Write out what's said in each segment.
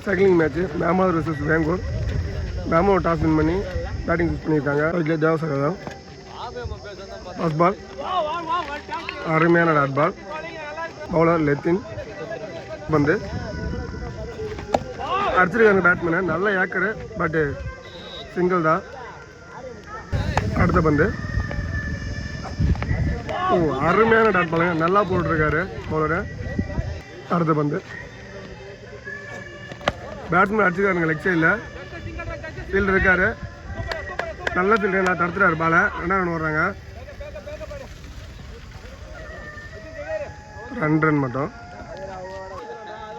Cycling match மேமாவது versus வேங்கூர். மேமாவை டாஸ் வின் பண்ணி பேட்டிங் சூஸ் பண்ணியிருக்காங்க. அதுக்கு தேவசகரம் ஃபர்ஸ்ட் பால் அருமையான டாட் பால். பவுலர் லெத்தின் வந்து அடிச்சிருக்காங்க பேட்ஸ்மேனை. நல்ல ஏக்கரு பட்டு சிங்கிள் தான். அடுத்த பந்து அருமையான டாட் பாலுங்க. நல்லா போட்டுருக்காரு பவுலரு. அடுத்த பந்து பேட்ஸ்மேன் அடிச்சுக்காருங்க லெக் சைடில். ஃபீல்டு இருக்காரு. நல்ல ஃபீல்டு நான் தடுத்துறாரு பாலை. 2 ரன் ஓடுறாங்க. 2 ரன் மட்டும்.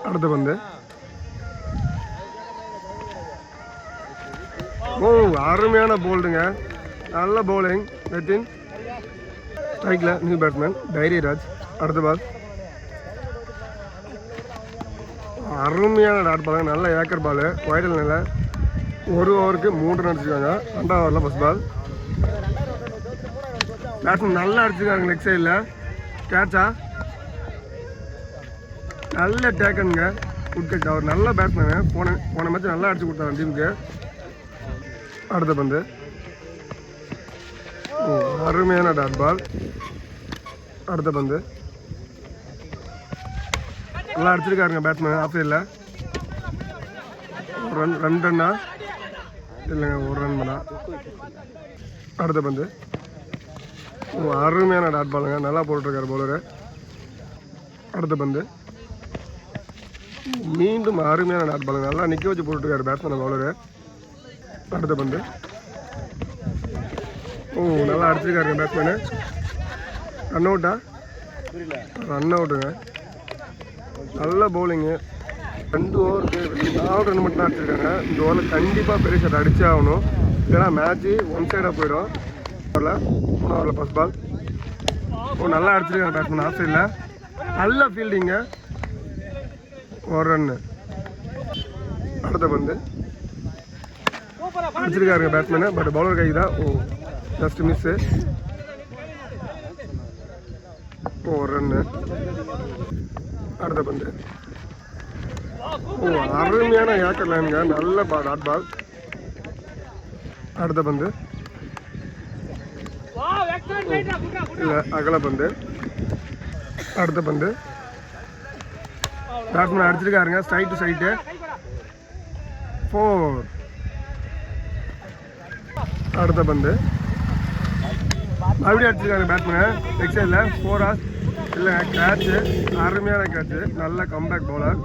அடுத்த பந்து அருமையான போல்டுங்க. நல்ல பவுலிங் லெத்தின். ஸ்ட்ரைக்கில் நியூ பேட்ஸ்மேன் தைரியராஜ். அடுத்த பால் அருமையான டாட் பாலுங்க. நல்ல ஏக்கர் பால். ஒயிட்டில் நிலை. 1 ஓவருக்கு 3 ரன் அடிச்சிருக்காங்க. 2வது ஓவரில் ஃபர்ஸ்ட் பால். பேட்ஸ்மேன் நல்லா அடிச்சிருக்காங்க லெக் சைடில். கேட்சா நல்ல டேக்கனுங்க. Good catch. அவர் நல்ல பேட்ஸ்மேனு. போன மேட்ச் நல்லா அடிச்சு கொடுத்தாங்க டீமுக்கு. அடுத்த பந்து அருமையான டாட் பால். அடுத்த பந்து நல்லா அடிச்சிருக்காருங்க பேட்ஸ்மேன் ஆஃப் சைடில். 2 ரன்னா இல்லைங்க 1 ரன் பண்ணா. அடுத்த பந்து அருமையான டாட் பாலுங்க. நல்லா போட்டுருக்காரு பவுலரு. அடுத்த பந்து மீண்டும் அருமையான டாட் பாலுங்க. நல்லா நிற்க வச்சு போட்டுருக்காரு பேட்ஸ்மேன் பவுலரு. அடுத்த பந்து நல்லா அடிச்சிருக்காருங்க பேட்ஸ்மேனு. ரன் அவுட்டா? ரன் அவுட்டுங்க. நல்ல பவுலிங்கு. 2 ஓவருக்கு 4 ரன் மட்டும் தான் அடிச்சிருக்காங்க. இந்த ஓவரில் கண்டிப்பாக பெரிய ஷாட் அடிச்சே ஆகணும். ஏன்னா மேட்ச்சு ஒன் சைடாக போயிடும். 3 ஓவரில் ஃபர்ஸ்ட் பால். நல்லா அடிச்சிருக்காங்க பேட்ஸ்மேன் ஆஃப் சைடில். நல்ல ஃபீல்டிங்க. 1 ரன்னு. அடுத்த பந்து அடிச்சிருக்காருங்க பேட்ஸ்மேனு. பட் பவுலர் கை தான். Just miss. 1 ரன்னு. அடுத்த பந்து அருமையான ஏக்கர் லைனுங்க. நல்ல டாட் பால். அடுத்த பந்து இல்லை அகல பந்து. அடுத்த பந்து பேட்ஸ்மேன் அடிச்சிருக்காருங்க ஸ்ட்ரைட் டு சைட்டு. 4. அடுத்த பந்து மறுபடியும் அடிச்சிருக்காங்க பேட்ஸ்மேன் லெக் சைடில். 4 இல்லை கேட்சு. அருமையான கேட்சு. நல்ல கம்பேக் பவுலர்.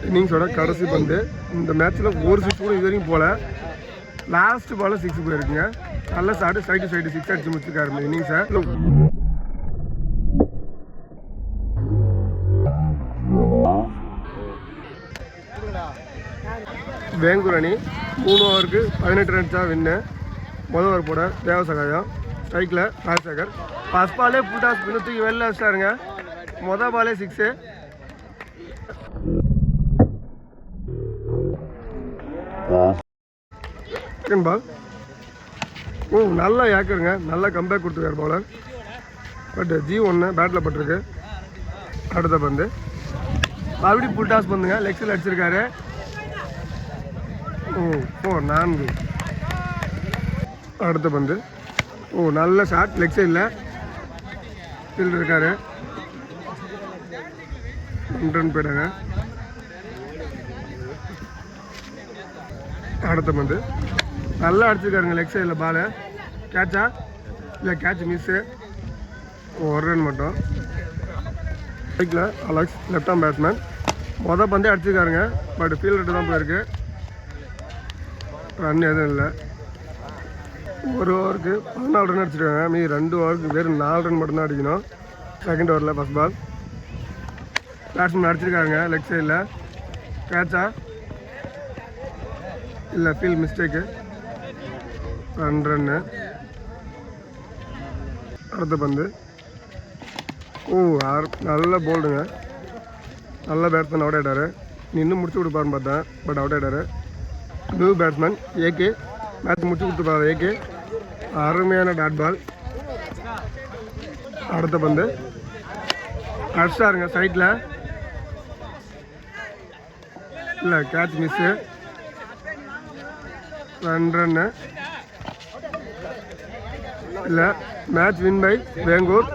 இன்னிங்ஸோட கடைசி பந்து. இந்த மேட்ச்சில் ஒரு 6 கூட இது வரைக்கும் போகல. லாஸ்ட் பால் 6 போயிருக்குங்க. நல்ல ஸ்டார்ட். சைடு 6 அடிச்சு முடிச்சிருக்காரு இன்னிங்ஸை. வேங்கூர் அணி 3 ஓவருக்கு 18 ரன்ஸா வின்னு. முதல் ஓவர் போட தேவசகாயம். ஸ்ட்ரைக்கில் ராஜசேகர். ஃபர்ஸ்ட் பாலே ஃபுல் டாஸ் பண்ணி தூக்கி வெளில வச்சிட்டாருங்க. மொதல் பாலே 6. செகண்ட் பால் நல்லா ஏக்கருங்க. நல்லா கம்பேக் கொடுத்துருக்காரு பவுலர். But G1 battle பட்டிருக்கு. அடுத்த பந்து மறுபடியும் ஃபுல் டாஸ் பண்ணுங்க. லெக் சைடில் அடிச்சிருக்காரு. 4. அடுத்த பந்து நல்ல ஷாட் லெக் சைடில். ஃபீல்டு இருக்காரு. 2 ரன் போயிட்டாங்க. அடுத்த பந்து நல்லா அடிச்சிருக்காருங்க லெக் சைடில் பாலு. கேட்சா இல்லை கேட்ச் மிஸ்ஸு. 1 ரன் மட்டும். ஸ்ட்ரைக்கில் அலெக்ஸ் லெஃப்ட் ஆர்ம் பேட்ஸ்மேன். மொதல் பந்தே அடிச்சிருக்காருங்க. பட் ஃபீல்டு தான் போயிருக்கு. ரன் எதுவும் இல்லை. 1 ஓவருக்கு 14 ரன் அடிச்சிருக்காங்க. மீதி 2 ஓவருக்கு வெறும் 4 ரன் மட்டும்தான் அடிக்கணும். செகண்ட் ஓவரில் ஃபர்ஸ்ட் பால். பேட்ஸ்மேன் அடிச்சிருக்காங்க லெக் சைடில். கேட்சா இல்லை ஃபீல்ட் மிஸ்டேக்கு. 2 ரன்னு. அடுத்த பந்து நல்ல போல்டுங்க. நல்ல பேட்ஸ்மேன் அவுட் ஆகிட்டார். இன்னும் முடிச்சு கொடுப்பாருன்னு பார்த்தேன். பட் அவுட் ஆகிட்டார். New batsman AK. மேட்ச் முடிச்சு கொடுத்துருப்பாரு ஏகே. அருமையான டாட் பால். அடுத்த பந்து அடிச்சாருங்க சைட்டில். இல்லை கேட்ச் மிஸ்ஸு. 2 ரன்னு இல்லை. Match win by Vengur.